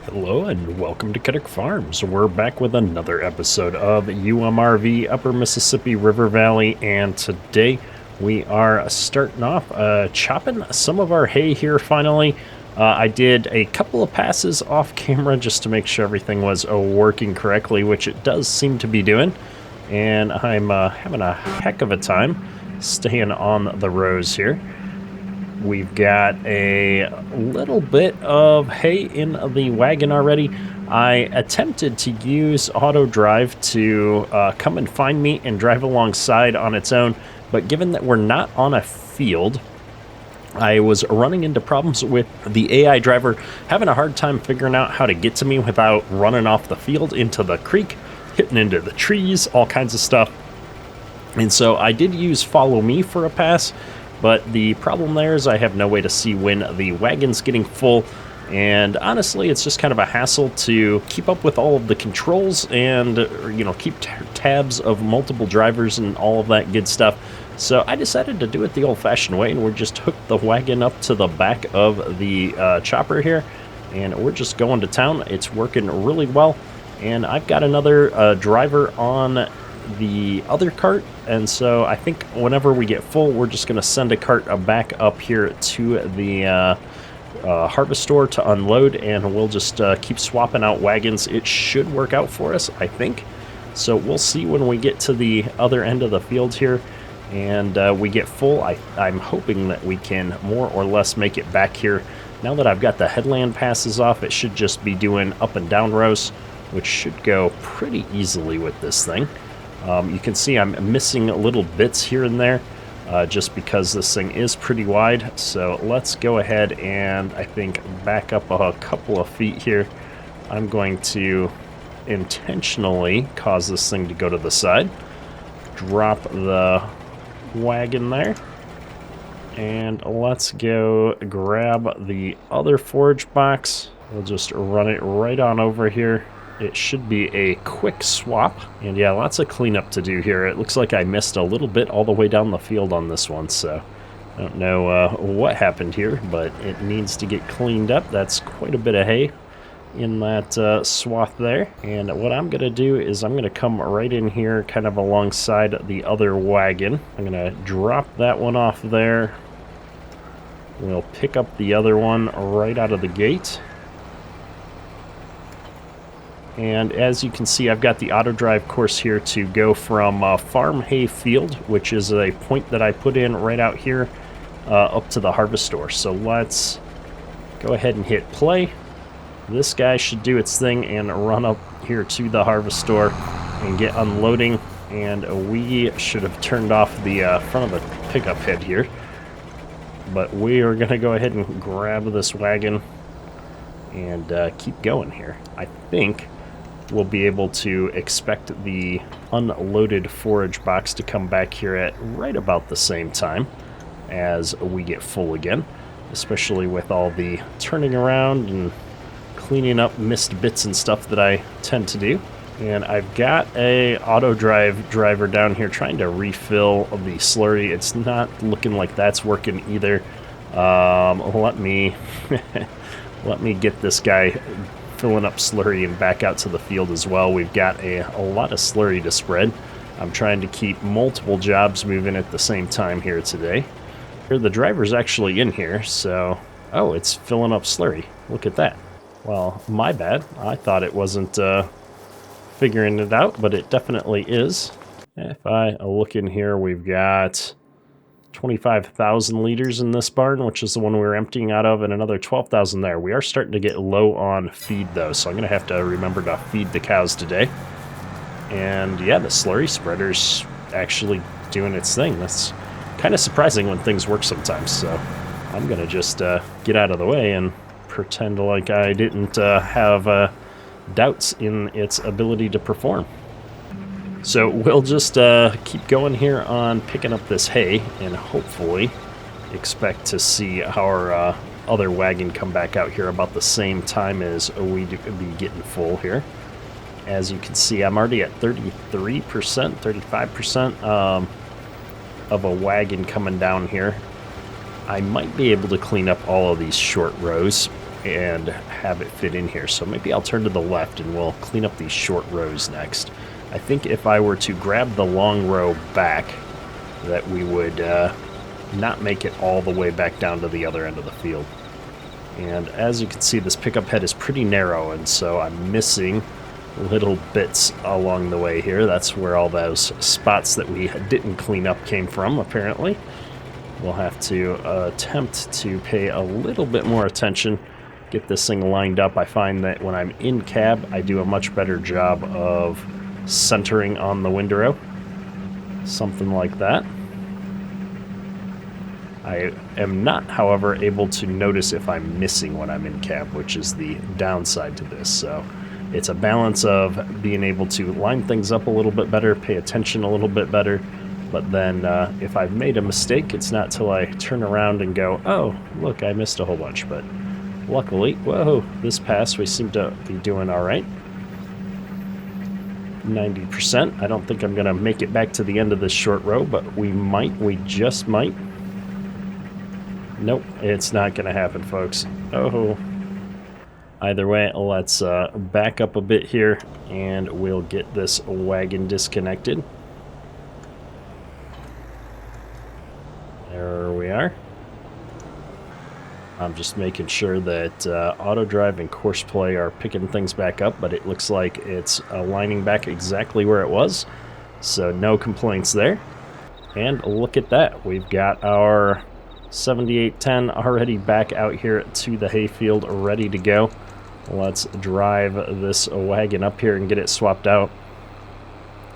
Hello and welcome to Kiddick Farms. We're back with another episode of UMRV Upper Mississippi River Valley, and today we are starting off chopping some of our hay here finally. I did a couple of passes off camera just to make sure everything was working correctly, which it does seem to be doing, and I'm having a heck of a time staying on the rows here. We've got a little bit of hay in the wagon already. I attempted to use auto drive to come and find me and drive alongside on its own, but given that we're not on a field, I was running into problems with the AI driver having a hard time figuring out how to get to me without running off the field into the creek, hitting into the trees, all kinds of stuff. And so I did use follow me for a pass, but the problem there is I have no way to see when the wagon's getting full, and honestly it's just kind of a hassle to keep up with all of the controls and keep tabs of multiple drivers and all of that good stuff. So I decided to do it the old-fashioned way, and we're just hooked the wagon up to the back of the chopper here, and we're just going to town. It's working really well, and I've got another driver on the other cart, and so I think whenever we get full, we're just going to send a cart back up here to the harvest store to unload, and we'll just keep swapping out wagons. It should work out for us, I think. So we'll see when we get to the other end of the field here and we get full. I'm hoping that we can more or less make it back here. Now that I've got the headland passes off, it should just be doing up and down rows, which should go pretty easily with this thing. You can see I'm missing little bits here and there just because this thing is pretty wide. So let's go ahead and I think back up a couple of feet here. I'm going to intentionally cause this thing to go to the side. Drop the wagon there. And let's go grab the other forage box. We'll just run it right on over here. It should be a quick swap, and yeah, lots of cleanup to do here. It looks like I missed a little bit all the way down the field on this one, so I don't know what happened here, but it needs to get cleaned up. That's quite a bit of hay in that swath there, and what I'm going to do is I'm going to come right in here kind of alongside the other wagon. I'm going to drop that one off there. We'll pick up the other one right out of the gate. And as you can see, I've got the auto drive course here to go from Farm Hay Field, which is a point that I put in right out here, up to the harvest store. So let's go ahead and hit play. This guy should do its thing and run up here to the harvest store and get unloading. And we should have turned off the front of the pickup head here. But we are going to go ahead and grab this wagon and keep going here. I think we'll be able to expect the unloaded forage box to come back here at right about the same time as we get full again, especially with all the turning around and cleaning up missed bits and stuff that I tend to do. And I've got a auto drive driver down here trying to refill the slurry. It's not looking like that's working either. Let me get this guy filling up slurry and back out to the field as well. We've got a lot of slurry to spread. I'm trying to keep multiple jobs moving at the same time here today. Here, the driver's actually in here, so... Oh, it's filling up slurry. Look at that. Well, my bad. I thought it wasn't figuring it out, but it definitely is. If I look in here, we've got 25,000 liters in this barn, which is the one we were emptying out of, and another 12,000 there. We are starting to get low on feed, though, so I'm going to have to remember to feed the cows today. And yeah, the slurry spreader's actually doing its thing. That's kind of surprising when things work sometimes, so I'm going to just get out of the way and pretend like I didn't have doubts in its ability to perform. So we'll just keep going here on picking up this hay and hopefully expect to see our other wagon come back out here about the same time as we be getting full here. As you can see, I'm already at 33%, 35% of a wagon coming down here. I might be able to clean up all of these short rows. and have it fit in here. So maybe I'll turn to the left and we'll clean up these short rows next. I think if I were to grab the long row back, that we would not make it all the way back down to the other end of the field. And as you can see, this pickup head is pretty narrow, and so I'm missing little bits along the way here. That's where all those spots that we didn't clean up came from, apparently. We'll have to attempt to pay a little bit more attention, get this thing lined up. I find that when I'm in cab, I do a much better job of centering on the windrow. Something like that. I am not, however, able to notice if I'm missing when I'm in cab, which is the downside to this. So it's a balance of being able to line things up a little bit better, pay attention a little bit better, but then if I've made a mistake, it's not till I turn around and go, oh, look, I missed a whole bunch. But luckily, whoa, this pass, we seem to be doing all right. 90%. I don't think I'm going to make it back to the end of this short row, but we might. We just might. Nope, it's not going to happen, folks. Oh. Either way, let's back up a bit here, and we'll get this wagon disconnected. There we are. I'm just making sure that auto drive and course play are picking things back up, but it looks like it's lining back exactly where it was, so no complaints there. And look at that, we've got our 7810 already back out here to the hayfield, ready to go. Let's drive this wagon up here and get it swapped out.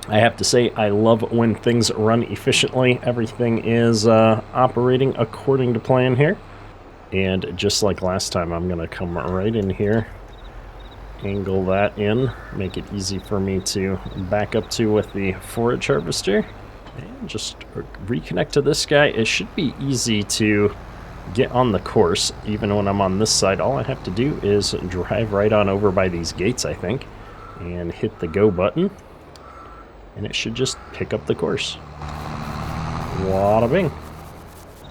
I have to say, I love when things run efficiently. Everything is operating according to plan here. And just like last time, I'm going to come right in here, angle that in, make it easy for me to back up to with the forage harvester. And just reconnect to this guy. It should be easy to get on the course, even when I'm on this side. All I have to do is drive right on over by these gates, I think, and hit the go button, and it should just pick up the course. Wada bing.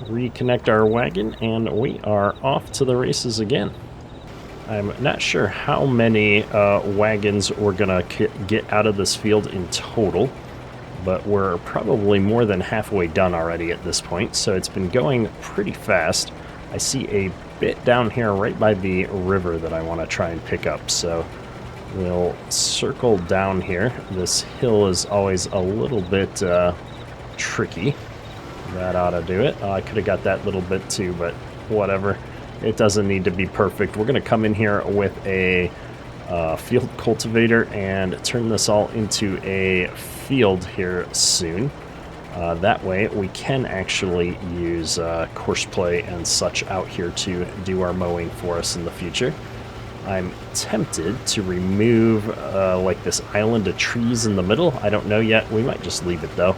Reconnect our wagon, and we are off to the races again. I'm not sure how many wagons we're gonna get out of this field in total, but we're probably more than halfway done already at this point, so it's been going pretty fast. I see a bit down here right by the river that I want to try and pick up, so we'll circle down here. This hill is always a little bit tricky. That ought to do it. I could have got that little bit too, but whatever. It doesn't need to be perfect. We're going to come in here with a field cultivator and turn this all into a field here soon. That way we can actually use course play and such out here to do our mowing for us in the future. I'm tempted to remove like this island of trees in the middle. I don't know yet. We might just leave it though.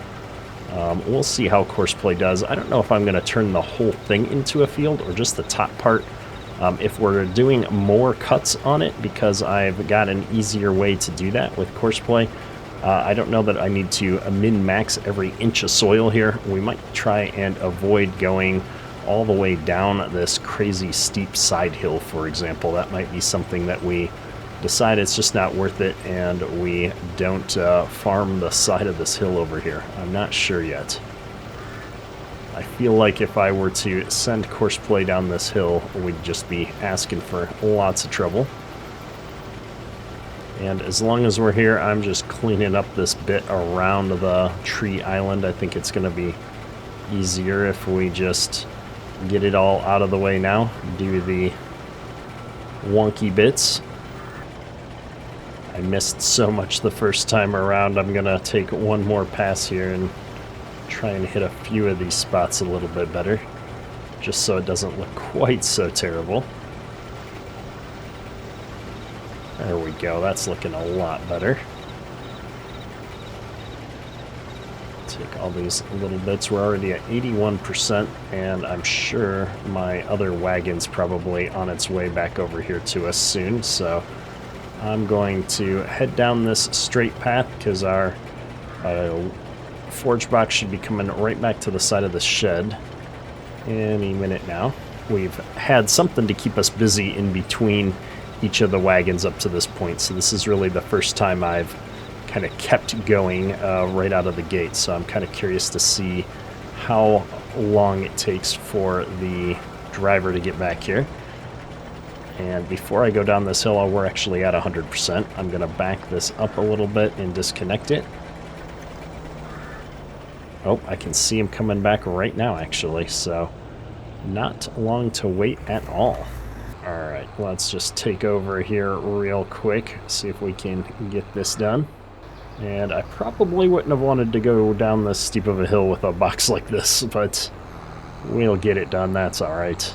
We'll see how course play does. I don't know if I'm going to turn the whole thing into a field or just the top part. If we're doing more cuts on it, because I've got an easier way to do that with course play, I don't know that I need to min-max every inch of soil here. We might try and avoid going all the way down this crazy steep side hill, for example. That might be something that we decide it's just not worth it, and we don't farm the side of this hill over here. I'm not sure yet. I feel like if I were to send course play down this hill, we'd just be asking for lots of trouble. And as long as we're here, I'm just cleaning up this bit around the tree island. I think it's going to be easier if we just get it all out of the way now, do the wonky bits. I missed so much the first time around. I'm going to take one more pass here and try and hit a few of these spots a little bit better, just so it doesn't look quite so terrible. There we go, that's looking a lot better. Take all these little bits. We're already at 81%, and I'm sure my other wagon's probably on its way back over here to us soon, so I'm going to head down this straight path because our forage box should be coming right back to the side of the shed any minute now. we've had something to keep us busy in between each of the wagons up to this point. So this is really the first time I've kind of kept going right out of the gate. So I'm kind of curious to see how long it takes for the driver to get back here. And before I go down this hill, we're actually at 100%. I'm going to back this up a little bit and disconnect it. Oh, I can see him coming back right now, actually. So not long to wait at all. All right, let's just take over here real quick, see if we can get this done. And I probably wouldn't have wanted to go down this steep of a hill with a box like this, but we'll get it done. That's all right.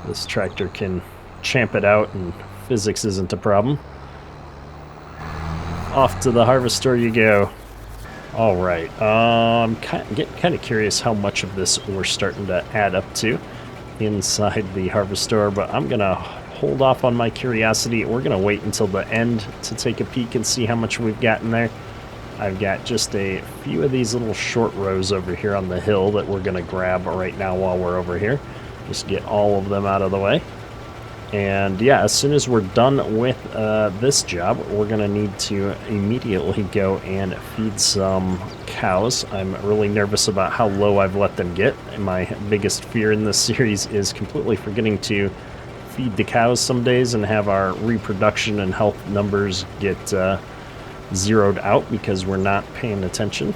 This tractor can champ it out, and physics isn't a problem. Off to the harvester you go. All right, I'm getting kind of curious how much of this we're starting to add up to inside the harvester, but I'm gonna hold off on my curiosity. We're gonna wait until the end to take a peek and see how much we've got in there. I've got just a few of these little short rows over here on the hill that we're gonna grab right now while we're over here. Just get all of them out of the way. And yeah, as soon as we're done with this job, we're going to need to immediately go and feed some cows. I'm really nervous about how low I've let them get. And my biggest fear in this series is completely forgetting to feed the cows some days and have our reproduction and health numbers get zeroed out because we're not paying attention.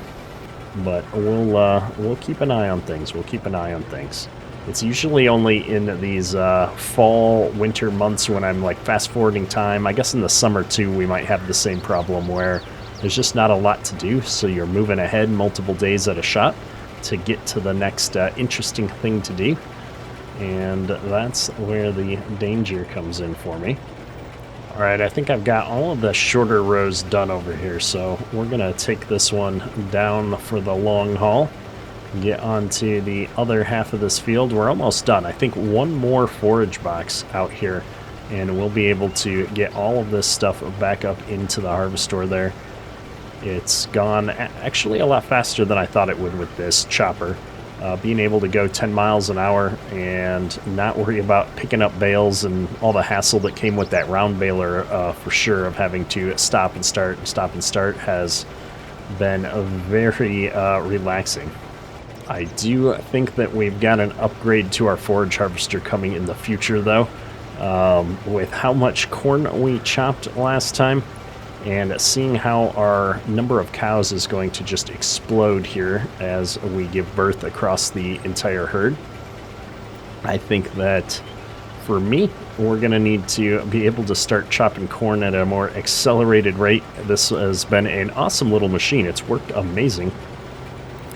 But we'll keep an eye on things. We'll keep an eye on things. It's usually only in these fall, winter months when I'm like fast forwarding time. I guess in the summer too, we might have the same problem where there's just not a lot to do. So you're moving ahead multiple days at a shot to get to the next interesting thing to do. And that's where the danger comes in for me. All right, I think I've got all of the shorter rows done over here. So we're going to take this one down for the long haul. Get onto the other half of this field. We're almost done. I think one more forage box out here and we'll be able to get all of this stuff back up into the harvester there. It's gone actually a lot faster than I thought it would with this chopper. Being able to go 10 miles an hour and not worry about picking up bales and all the hassle that came with that round baler for sure, of having to stop and start has been very relaxing. I do think that we've got an upgrade to our forage harvester coming in the future, though. With how much corn we chopped last time, and seeing how our number of cows is going to just explode here as we give birth across the entire herd. I think that for me, we're going to need to be able to start chopping corn at a more accelerated rate. This has been an awesome little machine. It's worked amazing.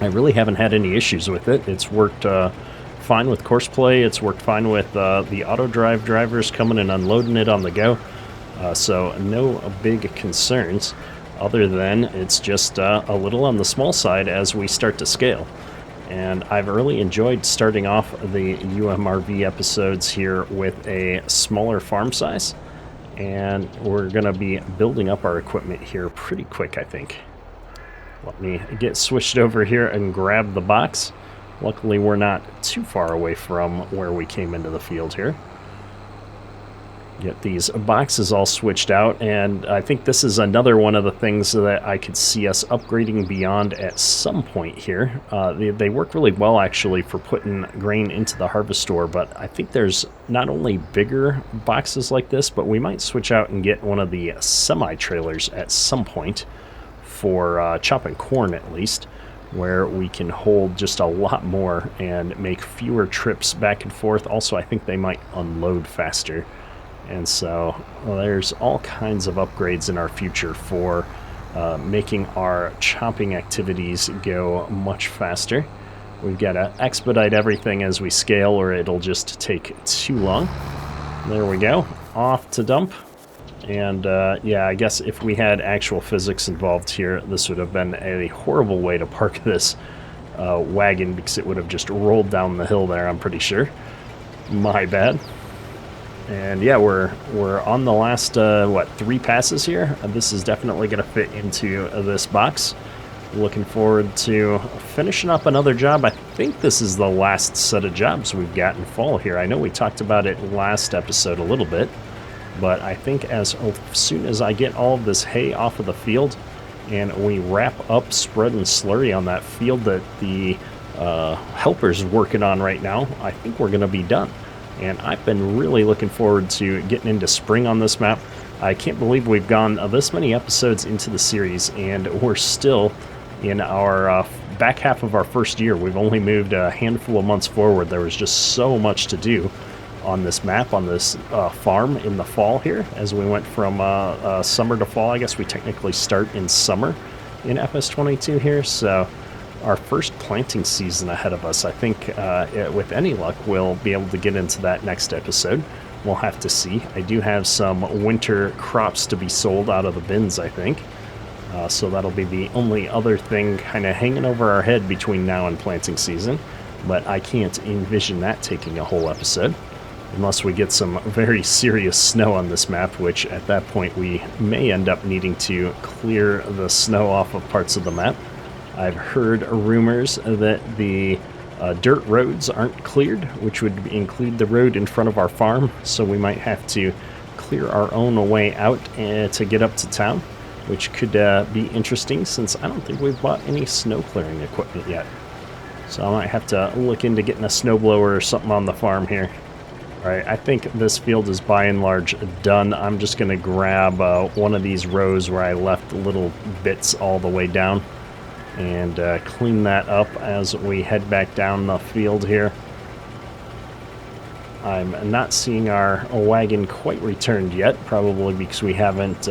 I really haven't had any issues with it. It's worked fine with course play. It's worked fine with the auto drive drivers coming and unloading it on the go. So no big concerns, other than it's just a little on the small side as we start to scale. And I've really enjoyed starting off the UMRV episodes here with a smaller farm size. And we're going to be building up our equipment here pretty quick, I think. Let me get switched over here and grab the box. Luckily, we're not too far away from where we came into the field here. Get these boxes all switched out, and I think this is another one of the things that I could see us upgrading beyond at some point here. They work really well, actually, for putting grain into the harvester, but I think there's not only bigger boxes like this, but we might switch out and get one of the semi-trailers at some point, for chopping corn at least, where we can hold just a lot more and make fewer trips back and forth. Also, I think they might unload faster. And so there's all kinds of upgrades in our future for making our chopping activities go much faster. We've got to expedite everything as we scale, or it'll just take too long. There we go, off to dump. And yeah, I guess if we had actual physics involved here, this would have been a horrible way to park this wagon, because it would have just rolled down the hill there, I'm pretty sure. My bad. And yeah, we're on the last, 3 passes here. This is definitely going to fit into this box. Looking forward to finishing up another job. I think this is the last set of jobs we've got in fall here. I know we talked about it last episode a little bit, but I think as soon as I get all of this hay off of the field and we wrap up spreading slurry on that field that the helper's working on right now, I think we're going to be done. And I've been really looking forward to getting into spring on this map. I can't believe we've gone this many episodes into the series and we're still in our back half of our first year. We've only moved a handful of months forward. There was just so much to do on this map, on this farm in the fall here, as we went from summer to fall. I guess we technically start in summer in FS22 here, so our first planting season ahead of us. I think with any luck we'll be able to get into that next episode. We'll have to see. I do have some winter crops to be sold out of the bins, I think. So that'll be the only other thing kind of hanging over our head between now and planting season. But I can't envision that taking a whole episode, unless we get some very serious snow on this map, which at that point we may end up needing to clear the snow off of parts of the map. I've heard rumors that the dirt roads aren't cleared, which would include the road in front of our farm, so we might have to clear our own way out to get up to town, which could be interesting since I don't think we've bought any snow clearing equipment yet. So I might have to look into getting a snowblower or something on the farm here. Alright, I think this field is by and large done. I'm just going to grab one of these rows where I left little bits all the way down and clean that up as we head back down the field here. I'm not seeing our wagon quite returned yet, probably because we haven't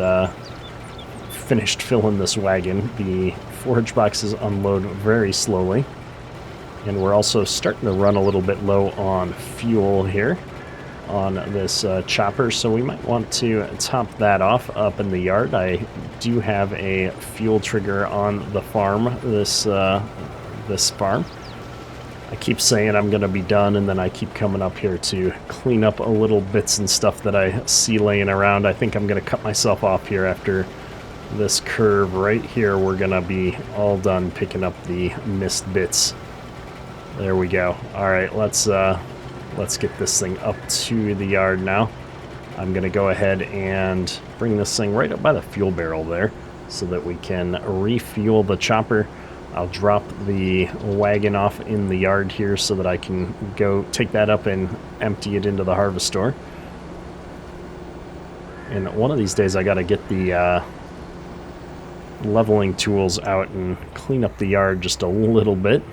finished filling this wagon. The forage boxes unload very slowly, and we're also starting to run a little bit low on fuel here on this chopper, so we might want to top that off up in the yard. I do have a fuel trigger on the farm, this farm. I keep saying I'm going to be done, and then I keep coming up here to clean up a little bits and stuff that I see laying around. I think I'm going to cut myself off here after this curve right here. We're going to be all done picking up the missed bits. There we go. All right, let's get this thing up to the yard now. I'm going to go ahead and bring this thing right up by the fuel barrel there so that we can refuel the chopper. I'll drop the wagon off in the yard here so that I can go take that up and empty it into the harvest store. And one of these days I got to get the leveling tools out and clean up the yard just a little bit.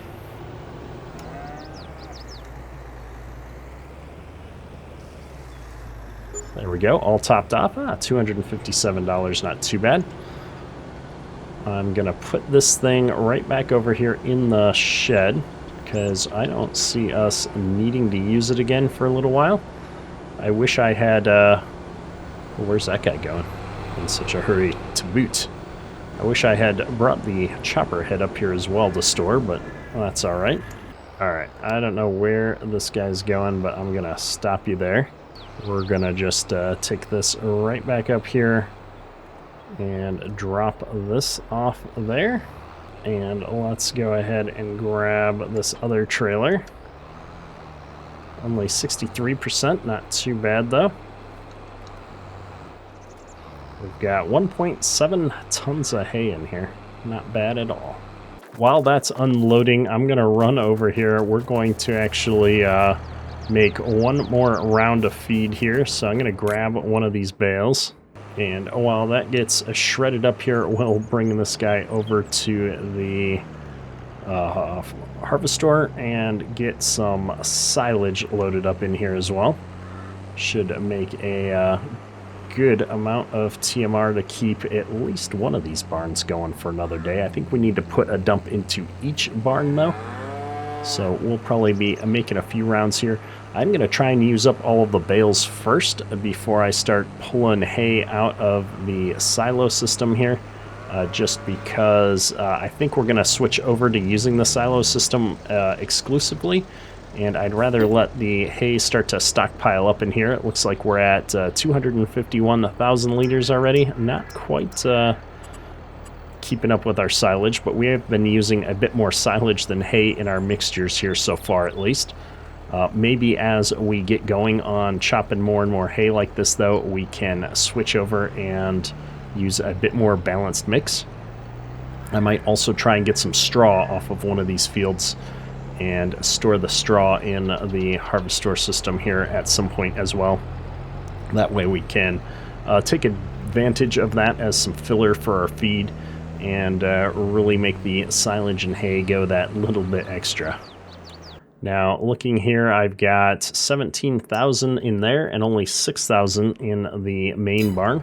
There we go, all topped off. $257, not too bad. I'm gonna put this thing right back over here in the shed because I don't see us needing to use it again for a little while. I wish I had, where's that guy going in such a hurry to boot? I wish I had brought the chopper head up here as well to store, but that's all right. All right, I don't know where this guy's going, but I'm gonna stop you there. We're gonna just take this right back up here and drop this off there. And let's go ahead and grab this other trailer. Only 63%, not too bad though. We've got 1.7 tons of hay in here. Not bad at all. While that's unloading, I'm going to run over here. We're going to actually make one more round of feed here. So I'm going to grab one of these bales. And while that gets shredded up here, we'll bring this guy over to the harvest store and get some silage loaded up in here as well. Should make a good amount of TMR to keep at least one of these barns going for another day. I think we need to put a dump into each barn though, so we'll probably be making a few rounds here. I'm going to try and use up all of the bales first before I start pulling hay out of the silo system here, just because I think we're going to switch over to using the silo system exclusively. And I'd rather let the hay start to stockpile up in here. It looks like we're at 251,000 liters already. Not quite keeping up with our silage, but we have been using a bit more silage than hay in our mixtures here so far, at least. Maybe as we get going on chopping more and more hay like this, though, we can switch over and use a bit more balanced mix. I might also try and get some straw off of one of these fields and store the straw in the harvestor system here at some point as well. That way we can take advantage of that as some filler for our feed and really make the silage and hay go that little bit extra. Now, looking here, I've got 17,000 in there and only 6,000 in the main barn.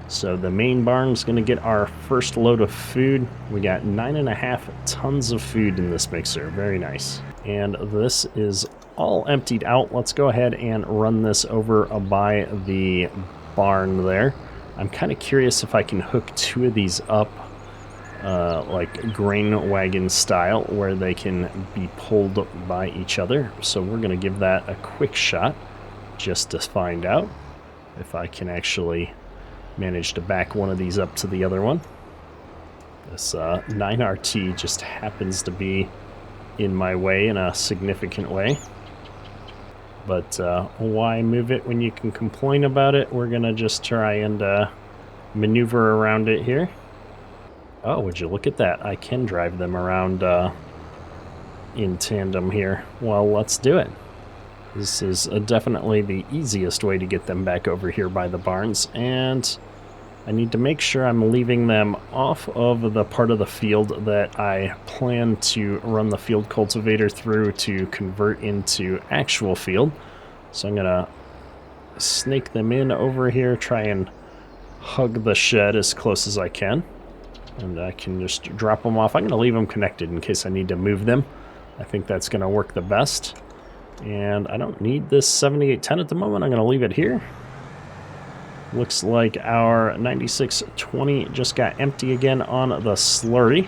So the main barn's going to get our first load of food. We got 9.5 tons of food in this mixer. Very nice. And this is all emptied out. Let's go ahead and run this over by the barn there. I'm kind of curious if I can hook two of these up like grain wagon style, where they can be pulled by each other. So we're going to give that a quick shot just to find out if I can actually manage to back one of these up to the other one. This 9RT just happens to be in my way in a significant way. But why move it when you can complain about it? We're going to just try and maneuver around it here. Oh, would you look at that? I can drive them around in tandem here. Well, let's do it. This is definitely the easiest way to get them back over here by the barns, and I need to make sure I'm leaving them off of the part of the field that I plan to run the field cultivator through to convert into actual field. So I'm going to snake them in over here, try and hug the shed as close as I can. And I can just drop them off. I'm going to leave them connected in case I need to move them. I think that's going to work the best. And I don't need this 7810 at the moment. I'm going to leave it here. Looks like our 9620 just got empty again on the slurry.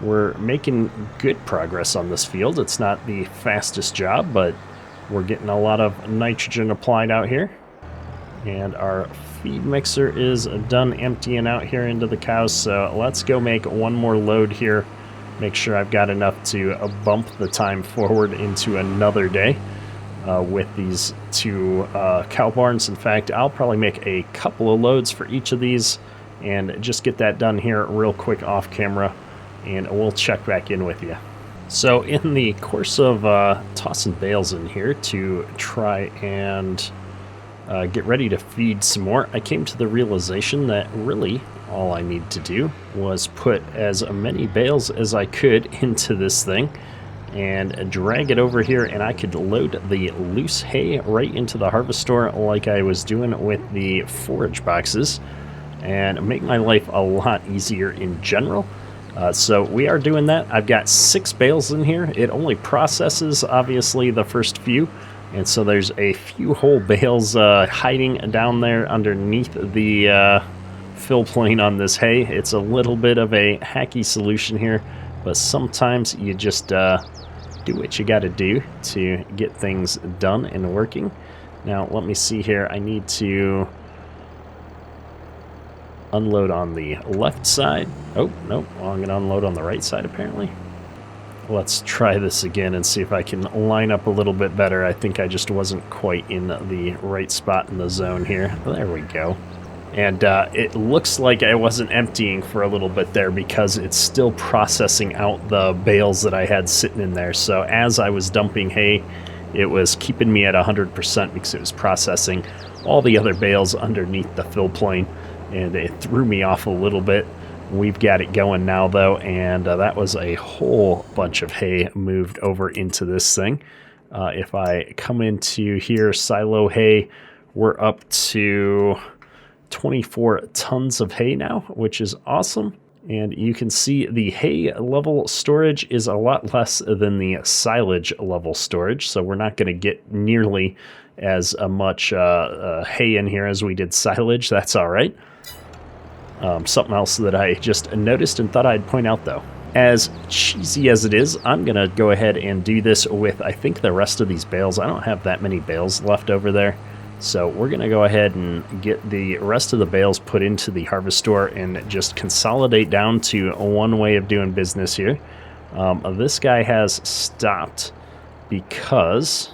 We're making good progress on this field. It's not the fastest job, but we're getting a lot of nitrogen applied out here. And our feed mixer is done emptying out here into the cows, so let's go make one more load here. Make sure I've got enough to bump the time forward into another day with these two cow barns. In fact, I'll probably make a couple of loads for each of these and just get that done here real quick off camera, and we'll check back in with you. So in the course of tossing bales in here to try and get ready to feed some more, I came to the realization that really all I need to do was put as many bales as I could into this thing and drag it over here, and I could load the loose hay right into the harvestor like I was doing with the forage boxes and make my life a lot easier in general. So we are doing that. I've got 6 bales in here. It only processes, obviously, the first few. And so there's a few whole bales hiding down there underneath the fill plane on this hay. It's a little bit of a hacky solution here, but sometimes you just do what you got to do to get things done and working. Now, let me see here. I need to unload on the left side. Oh, nope. Well, I'm going to unload on the right side, apparently. Let's try this again and see if I can line up a little bit better. I think I just wasn't quite in the right spot in the zone here. There we go. And it looks like I wasn't emptying for a little bit there because it's still processing out the bales that I had sitting in there. So as I was dumping hay, it was keeping me at 100% because it was processing all the other bales underneath the fill plane, and it threw me off a little bit. We've got it going now, though, and that was a whole bunch of hay moved over into this thing. If I come into here, silo hay, we're up to 24 tons of hay now, which is awesome. And you can see the hay level storage is a lot less than the silage level storage, so we're not going to get nearly as much hay in here as we did silage. That's all right. Something else that I just noticed and thought I'd point out, though. As cheesy as it is, I'm going to go ahead and do this with, I think, the rest of these bales. I don't have that many bales left over there. So we're going to go ahead and get the rest of the bales put into the harvest store and just consolidate down to one way of doing business here. This guy has stopped because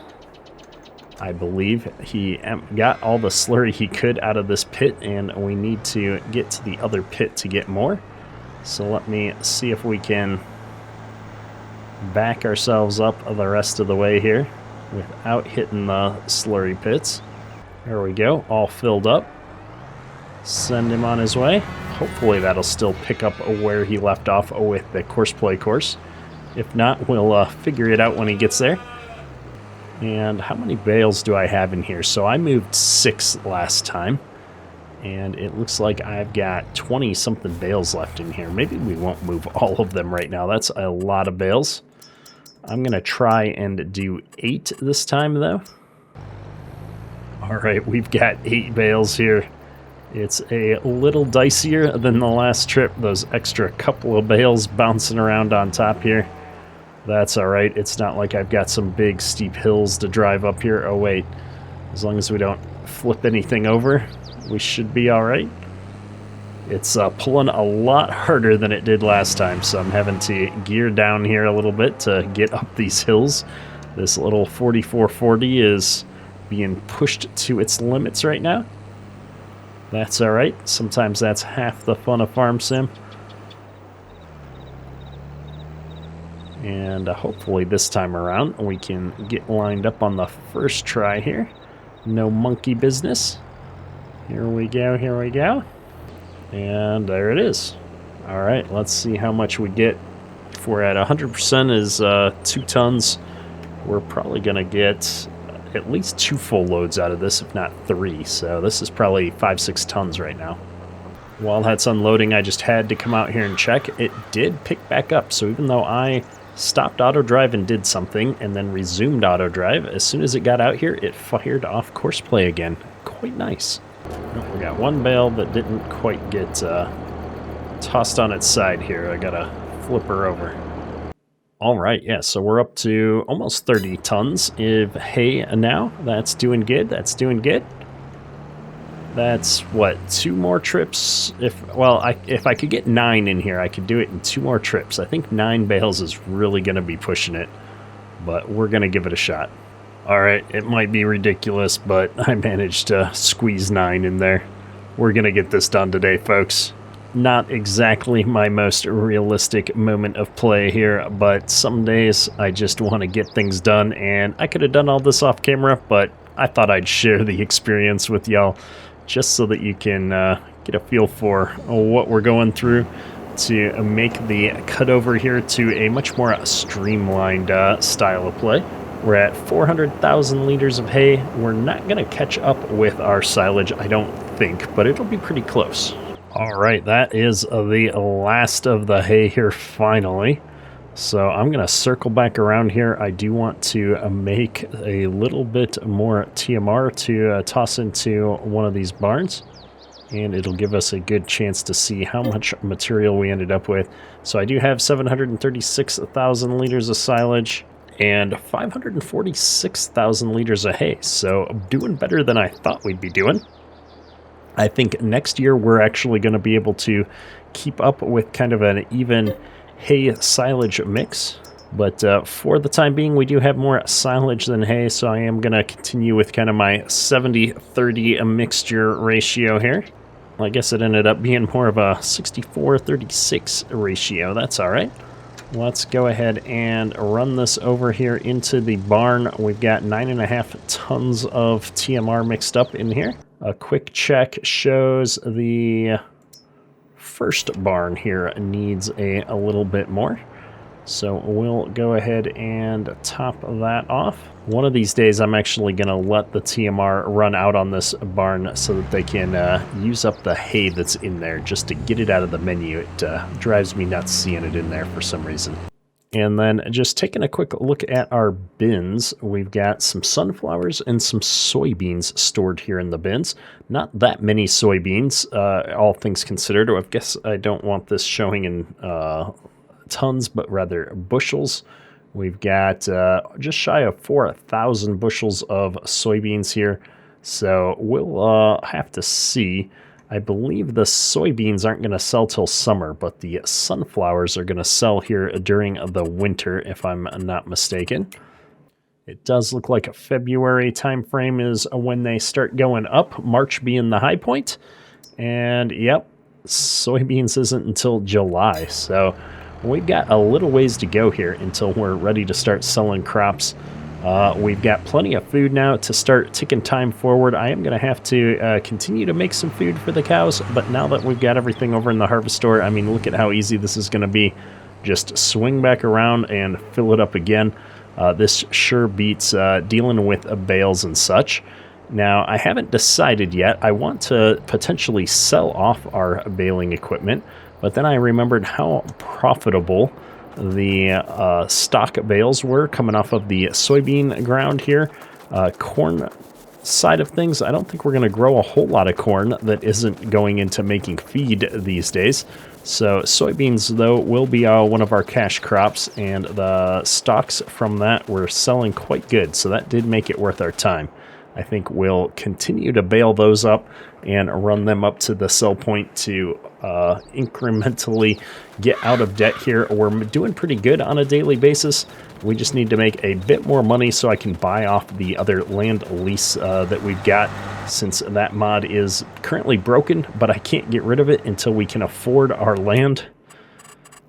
I believe he got all the slurry he could out of this pit, and we need to get to the other pit to get more. So let me see if we can back ourselves up the rest of the way here without hitting the slurry pits. There we go, all filled up. Send him on his way. Hopefully that'll still pick up where he left off with the course play course. If not, we'll figure it out when he gets there. And how many bales do I have in here? So I moved 6 last time, and it looks like I've got 20-something bales left in here. Maybe we won't move all of them right now. That's a lot of bales. I'm going to try and do 8 this time, though. All right, we've got 8 bales here. It's a little dicier than the last trip. Those extra couple of bales bouncing around on top here. That's all right. It's not like I've got some big steep hills to drive up here. Oh, wait. As long as we don't flip anything over, we should be all right. It's pulling a lot harder than it did last time, so I'm having to gear down here a little bit to get up these hills. This little 4440 is being pushed to its limits right now. That's all right. Sometimes that's half the fun of Farm Sim. And hopefully this time around we can get lined up on the first try here. No monkey business. Here we go, here we go. And there it is. All right, let's see how much we get. If we're at 100% is 2 tons. We're probably going to get at least 2 full loads out of this, if not 3. So this is probably 5-6 tons right now. While that's unloading, I just had to come out here and check. It did pick back up, so even though I stopped auto drive and did something and then resumed auto drive, as soon as it got out here, it fired off course play again. Quite nice. Oh, we got 1 bale that didn't quite get tossed on its side here. I gotta flip her over. All right, yeah, so we're up to almost 30 tons of hay now. That's doing good. That's doing good. That's, what, 2 more trips? If I could get 9 in here, I could do it in 2 more trips. I think 9 bales is really going to be pushing it, but we're going to give it a shot. All right, it might be ridiculous, but I managed to squeeze 9 in there. We're going to get this done today, folks. Not exactly my most realistic moment of play here, but some days I just want to get things done, and I could have done all this off camera, but I thought I'd share the experience with y'all just so that you can get a feel for what we're going through to make the cutover here to a much more streamlined style of play. We're at 400,000 liters of hay. We're not going to catch up with our silage, I don't think, but it'll be pretty close. All right, that is the last of the hay here finally. So I'm going to circle back around here. I do want to make a little bit more TMR to toss into one of these barns, and it'll give us a good chance to see how much material we ended up with. So I do have 736,000 liters of silage and 546,000 liters of hay. So I'm doing better than I thought we'd be doing. I think next year we're actually going to be able to keep up with kind of an even hay silage mix, but for the time being we do have more silage than hay, so I am going to continue with kind of my 70-30 mixture ratio here. Well, I guess it ended up being more of a 64-36 ratio. That's all right. Let's go ahead and run this over here into the barn. We've got 9.5 tons of TMR mixed up in here. A quick check shows the first barn here needs a little bit more. So we'll go ahead and top that off. One of these days I'm actually going to let the TMR run out on this barn so that they can use up the hay that's in there just to get it out of the menu. It drives me nuts seeing it in there for some reason. And then just taking a quick look at our bins, we've got some sunflowers and some soybeans stored here in the bins. Not that many soybeans, all things considered. I guess I don't want this showing in tons, but rather bushels. We've got just shy of 4,000 bushels of soybeans here. So we'll have to see. I believe the soybeans aren't going to sell till summer, but the sunflowers are going to sell here during the winter, if I'm not mistaken. It does look like a February time frame is when they start going up, March being the high point. And yep, soybeans isn't until July. So we've got a little ways to go here until we're ready to start selling crops. We've got plenty of food now to start ticking time forward. I am going to have to continue to make some food for the cows, but now that we've got everything over in the harvest store, I mean, look at how easy this is going to be. Just swing back around and fill it up again. This sure beats dealing with bales and such. Now, I haven't decided yet. I want to potentially sell off our baling equipment, but then I remembered how profitable the stock bales were coming off of the soybean ground here. Corn side of things, I don't think we're going to grow a whole lot of corn that isn't going into making feed these days. So soybeans, though, will be one of our cash crops, and the stocks from that were selling quite good, so that did make it worth our time. I think we'll continue to bale those up and run them up to the sell point to incrementally get out of debt here. We're doing pretty good on a daily basis. We just need to make a bit more money so I can buy off the other land lease that we've got, since that mod is currently broken, but I can't get rid of it until we can afford our land.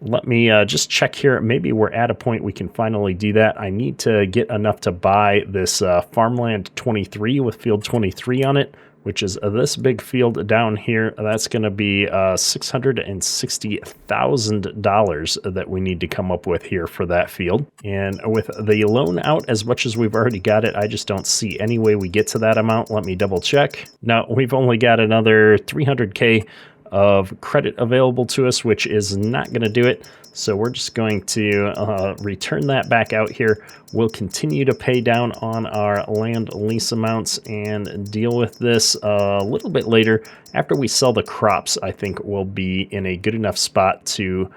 Let me just check here. Maybe we're at a point we can finally do that. I need to get enough to buy this farmland 23 with field 23 on it, which is this big field down here. That's going to be $660,000 that we need to come up with here for that field. And with the loan out as much as we've already got it, I just don't see any way we get to that amount. Let me double check. No, we've only got another 300K of credit available to us, which is not going to do it. So we're just going to return that back out here. We'll continue to pay down on our land lease amounts and deal with this a little bit later. After we sell the crops, I think we'll be in a good enough spot to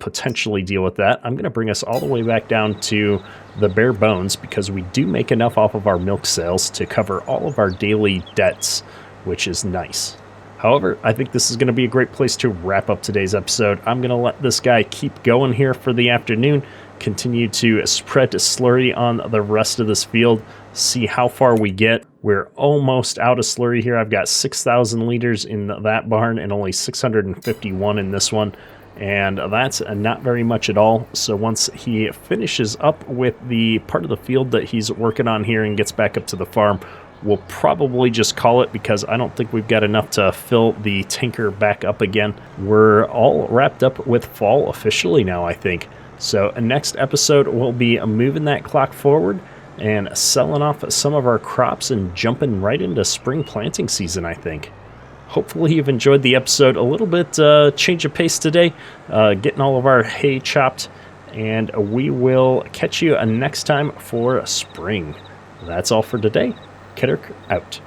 potentially deal with that. I'm going to bring us all the way back down to the bare bones, because we do make enough off of our milk sales to cover all of our daily debts, which is nice. However, I think this is going to be a great place to wrap up today's episode. I'm going to let this guy keep going here for the afternoon, continue to spread slurry on the rest of this field, see how far we get. We're almost out of slurry here. I've got 6,000 liters in that barn and only 651 in this one, and that's not very much at all. So once he finishes up with the part of the field that he's working on here and gets back up to the farm, we'll probably just call it, because I don't think we've got enough to fill the tanker back up again. We're all wrapped up with fall officially now, I think. So next episode, we'll be moving that clock forward and selling off some of our crops and jumping right into spring planting season, I think. Hopefully you've enjoyed the episode. A little bit change of pace today, getting all of our hay chopped, and we will catch you next time for spring. That's all for today. Kitterk out.